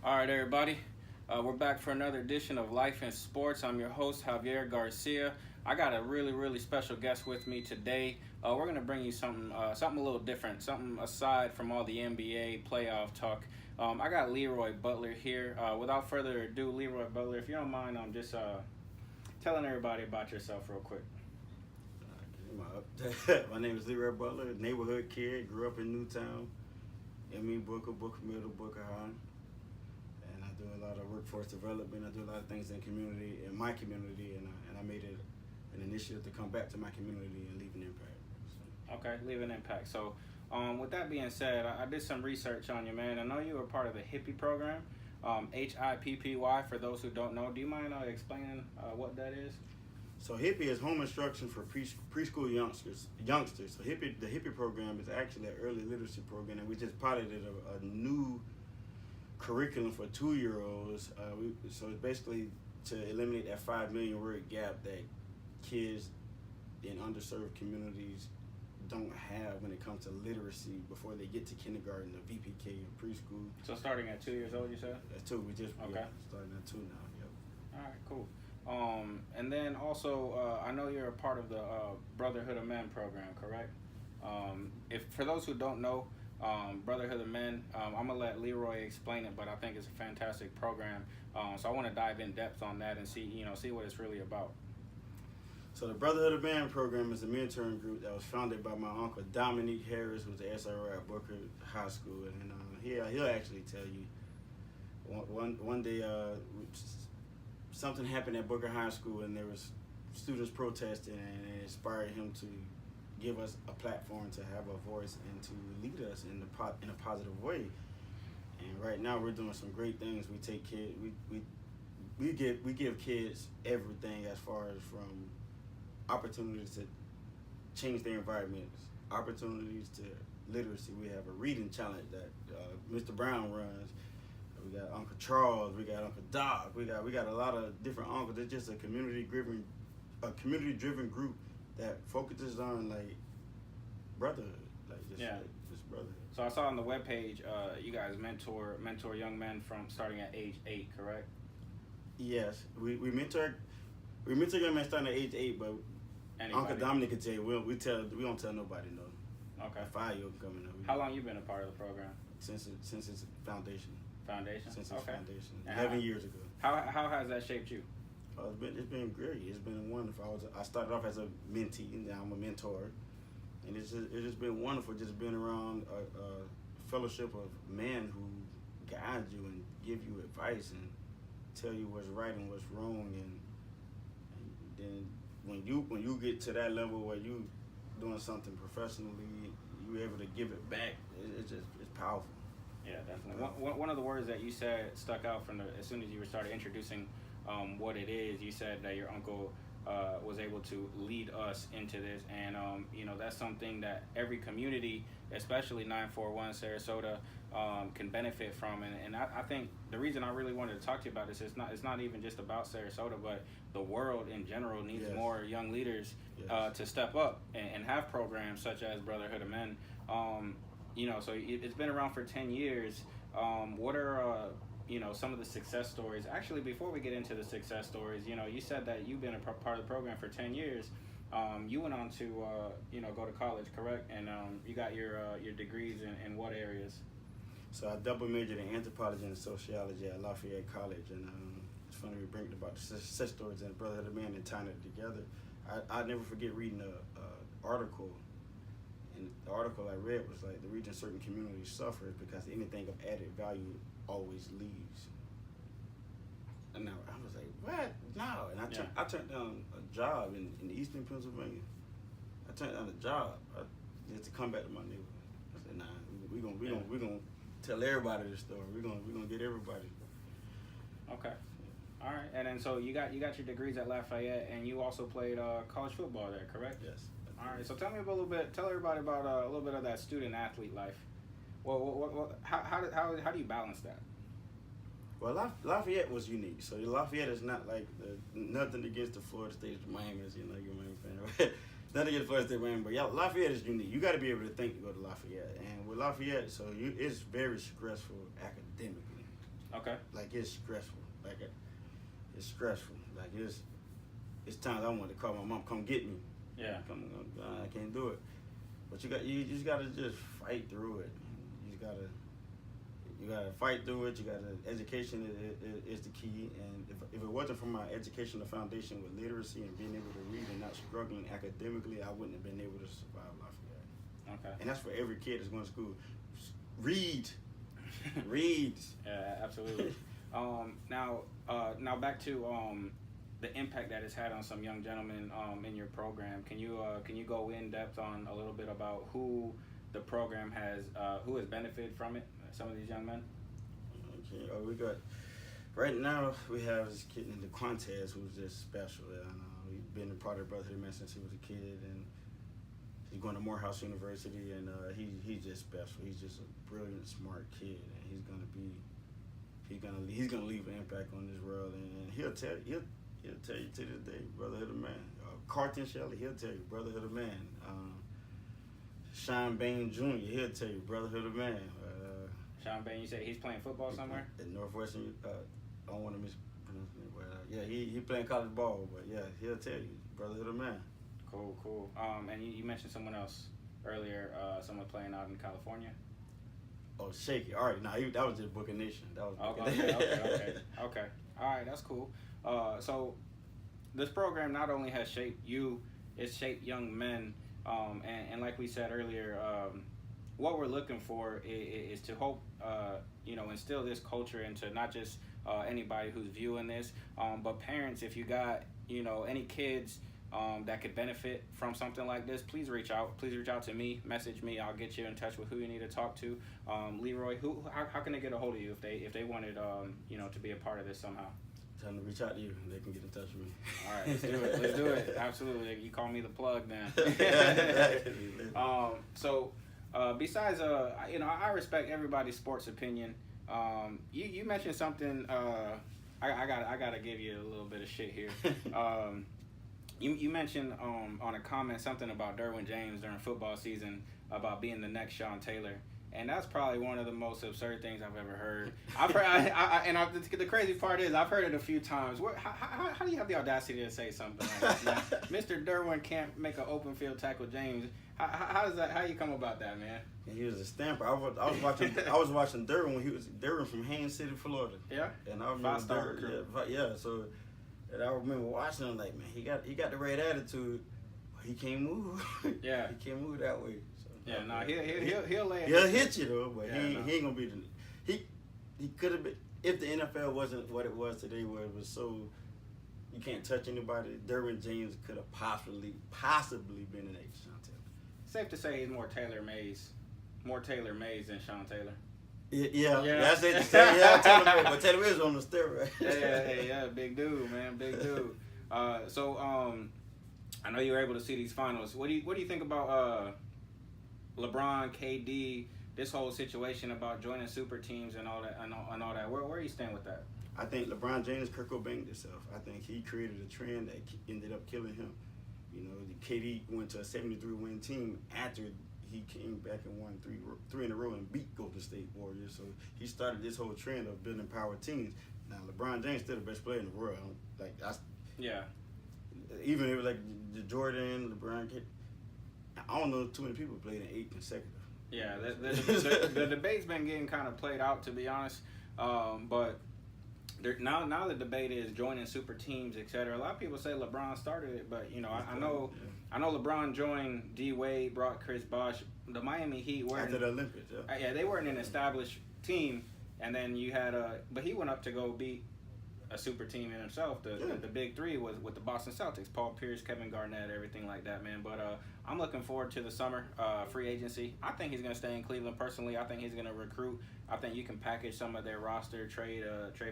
All right, everybody. We're back for another edition of Life in Sports. I'm your host, Javier Garcia. I got a really special guest with me today. We're gonna bring you something a little different, something aside from all the NBA playoff talk. I got Leroy Butler here. Without further ado, Leroy Butler, if you don't mind, just telling everybody about yourself real quick. My name is Leroy Butler, neighborhood kid, grew up in Newtown, Booker Middle, Booker High, and I do a lot of workforce development. I do a lot of things in my community, and I made it an initiative to come back to my community and leave an impact. So. Okay, leave an impact. So, with that being said, I did some research on you, man. I know you were part of the HIPPY program, HIPPY. For those who don't know, do you mind explaining what that is? So HIPPY is home instruction for preschool youngsters. So the HIPPY program is actually an early literacy program, and we just piloted a new curriculum for 2-year-olds. So it's basically to eliminate that 5 million word gap that kids in underserved communities don't have when it comes to literacy before they get to kindergarten or VPK or preschool. So starting at 2 years old, you said? That's 2. We just okay. Starting at 2 now. Yep. All right, cool. And then also, I know you're a part of the Brotherhood of Men program, correct? If for those who don't know, Brotherhood of Men, I'm gonna let Leroy explain it, but I think it's a fantastic program. So I want to dive in depth on that and see what it's really about. So the Brotherhood of Men program is a mentoring group that was founded by my uncle Dominique Harris, who's the SRO at Booker High School, and he'll actually tell you. One day, something happened at Booker High School, and there was students protesting, and it inspired him to give us a platform to have a voice and to lead us in a positive way. And right now, we're doing some great things. We take kids, we give kids everything as far as from opportunities to change their environments, opportunities to literacy. We have a reading challenge that Mr. Brown runs. We got Uncle Charles, we got Uncle Doc, we got a lot of different uncles. It's just a community driven group that focuses on like brotherhood, just brotherhood. So I saw on the webpage, you guys mentor young men from starting at age 8, correct? Yes, we mentor young men starting at age 8, but anybody. Uncle Dominic can tell you, we don't tell nobody no. Okay. 5-year-old coming up. How long you been a part of the program? Since its foundation. Since its foundation, 11 years ago. How has that shaped you? It's been great. It's been wonderful. I started off as a mentee, and now I'm a mentor, and it's just been wonderful just being around a fellowship of men who guide you and give you advice and tell you what's right and what's wrong, and then when you get to that level where you doing something professionally, you're able to give it back. It's powerful. Yeah, definitely. One of the words that you said stuck out as soon as you started introducing what it is. You said that your uncle was able to lead us into this, and that's something that every community, especially 941 Sarasota, can benefit from. And I think the reason I really wanted to talk to you about this is it's not even just about Sarasota, but the world in general needs more young leaders to step up and have programs such as Brotherhood of Men. So it's been around for 10 years. What are, some of the success stories? Actually, before we get into the success stories, you said that you've been a part of the program for 10 years. You went on to, go to college, correct? And you got your degrees in what areas? So I double majored in anthropology and sociology at Lafayette College. And it's funny we bring about the success stories and Brotherhood of Men and tying it together. I'll never forget reading an article. And the article I read was like, the reason certain communities suffer is because anything of added value always leaves. And now I was like, what? No. And I turned down a job in eastern Pennsylvania. I turned down a job just to come back to my neighborhood. I said, nah, we're gonna tell everybody this story. We're gonna get everybody. Okay. All right. And then so you got your degrees at Lafayette, and you also played college football there, correct? Yes. All right, so tell everybody about a little bit of that student athlete life. Well, how do you balance that? Well, Lafayette was unique. So Lafayette is not like nothing against the Florida State Miami, you're a Miami fan, right? Nothing against Florida State Miami, but Lafayette is unique. You got to be able to think to go to Lafayette, and with Lafayette, it's very stressful academically. Okay. Okay. Like it's stressful. It's stressful. Like it's times I want to call my mom, come get me. Yeah. I can't do it. But you just gotta just fight through it. You gotta fight through it. Education is the key. And if it wasn't for my educational foundation with literacy and being able to read and not struggling academically, I wouldn't have been able to survive Lafayette. Okay. And that's for every kid that's going to school. Read. Read. Yeah, absolutely. Now back to the impact that it's had on some young gentlemen in your program. Can you go in depth on a little bit about who the program has benefited from it? Some of these young men. Okay. We got right now we have this kid in the Quantez who's just special. He's been a part of Brotherhood of Men since he was a kid, and he's going to Morehouse University, and he's just special. He's just a brilliant, smart kid, and he's gonna leave an impact on this world, and he'll tell you to this day, Brotherhood of Men. Carlton Shelley, he'll tell you, Brotherhood of Men. Sean Bain Jr., he'll tell you, Brotherhood of Men. Sean Bain, you said he's playing football somewhere? At Northwestern, I don't want to mispronounce it, but yeah, he playing college ball, but yeah, he'll tell you, Brotherhood of Men. Cool. And you mentioned someone else earlier, someone playing out in California. Oh, Shaky. All right, that was just Booker Nation. That was Okay. All right, that's cool. So this program not only has shaped you, it's shaped young men. And like we said earlier, what we're looking for is to hope, instill this culture into not just anybody who's viewing this, but parents. If you got, any kids that could benefit from something like this, please reach out. Please reach out to me. Message me. I'll get you in touch with who you need to talk to. Leroy, how can they get a hold of you if they wanted, to be a part of this somehow? Tell them to reach out to you, and they can get in touch with me. All right, let's do it. Absolutely. You call me the plug then. Besides, I respect everybody's sports opinion. You mentioned something. I gotta give you a little bit of shit here. You mentioned on a comment something about Derwin James during football season about being the next Sean Taylor. And that's probably one of the most absurd things I've ever heard. I've heard, the crazy part is I've heard it a few times. How do you have the audacity to say something like that? Mr. Derwin can't make an open field tackle James. How does that? How you come about that, man? And he was a stamper. I was watching Derwin when he was Derwin from Haines City, Florida. Yeah. And I remember Derwin. So, and I remember watching him like, man, he got the right attitude. He can't move. Yeah. He can't move that way. Yeah, no, he'll lay it. He'll hit you though, but yeah, he ain't gonna be he could have been if the NFL wasn't what it was today, where it was so you can't touch anybody. Derwin James could have possibly been an next Sean Taylor. Safe to say he's more Taylor Mays than Sean Taylor. Yeah. That's it. Taylor Mays, but Taylor Mays on the steroid. Yeah, big dude, man, big dude. So I know you were able to see these finals. What do you think about LeBron, KD, this whole situation about joining super teams and all that? Where you stand with that? I think LeBron James, Kurt Cobain himself. I think he created a trend that ended up killing him. KD went to a 73-win team after he came back and won three in a row and beat Golden State Warriors. So he started this whole trend of building power teams. Now LeBron James still the best player in the world. Even if it was like the Jordan, LeBron. I don't know too many people played in 8 consecutive. Yeah, the debate's been getting kind of played out, to be honest. But now the debate is joining super teams, etc. A lot of people say LeBron started it, but I know LeBron joined D Wade, brought Chris Bosh. The Miami Heat were after the Olympics. Yeah, they weren't an established team, and then you had but he went up to go beat a super team in himself. The big three was with the Boston Celtics: Paul Pierce, Kevin Garnett, everything like that, man. But I'm looking forward to the summer free agency. I think he's gonna stay in Cleveland personally. I think he's gonna recruit. I think you can package some of their roster, trade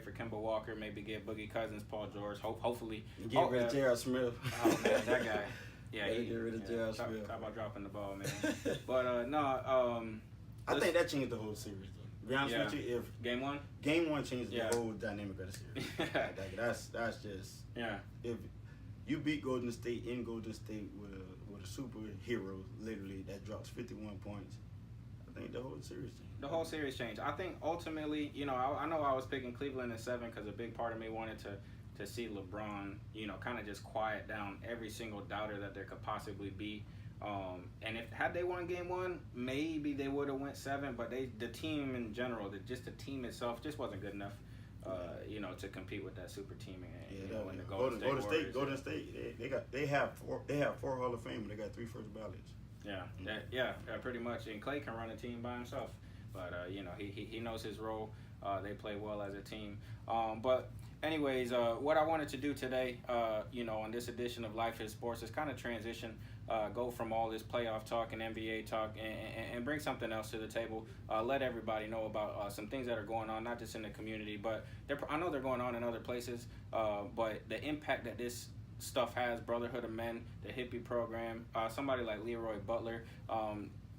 for Kemba Walker, maybe get Boogie Cousins, Paul George. Hopefully, get rid of J.R. Smith. Oh man, that guy. Yeah, get rid of J.R. Smith. Talk about dropping the ball, man. But I think that changed the whole series. To be honest with you, if game one changed the whole dynamic of the series. That's just if you beat Golden State in Golden State with a superhero, literally that drops 51 points. I think the whole series changed. The whole series changed. I think ultimately, you know, I know I was picking Cleveland in 7 because a big part of me wanted to see LeBron, you know, kind of just quiet down every single doubter that there could possibly be. And if had they won game 1, maybe they would have went 7. But the team in general, just the team itself, just wasn't good enough, you know, to compete with that super team. And, you know, and the Golden State, they have 4 Hall of Fame. They got 3 first ballots. Yeah, pretty much. And Clay can run a team by himself, but you know, he knows his role. They play well as a team. But anyways, what I wanted to do today, you know, on this edition of Life is Sports is kind of transition, go from all this playoff talk and NBA talk and bring something else to the table. Let everybody know about some things that are going on, not just in the community, but I know they're going on in other places, but the impact that this stuff has, Brotherhood of Men, the hippie program, somebody like Leroy Butler,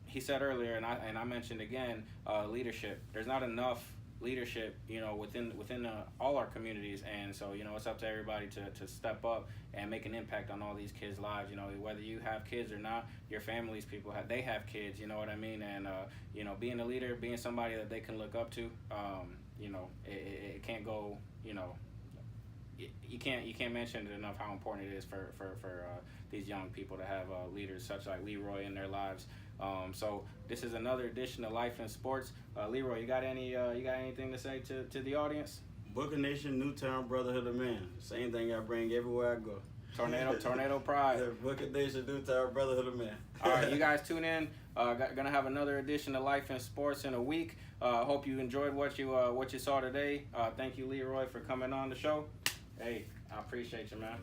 he said earlier, and I mentioned again, leadership. There's not enough leadership, you know, within all our communities, and so, you know, it's up to everybody to step up and make an impact on all these kids' lives. You know, whether you have kids or not, your families, they have kids, you know what I mean, and you know, being a leader, being somebody that they can look up to, you know, it can't go, you know, you can't mention it enough how important it is for these young people to have leaders such like Leroy in their lives. So this is another edition of Life in Sports. Leroy, you got anything to say to the audience? Booker Nation, Newtown, Brotherhood of Men. Same thing I bring everywhere I go. Tornado Pride. Booker Nation, Newtown, Brotherhood of Men. All right, you guys tune in. Gonna have another edition of Life in Sports in a week. Hope you enjoyed what you saw today. Thank you, Leroy, for coming on the show. Hey, I appreciate you, man.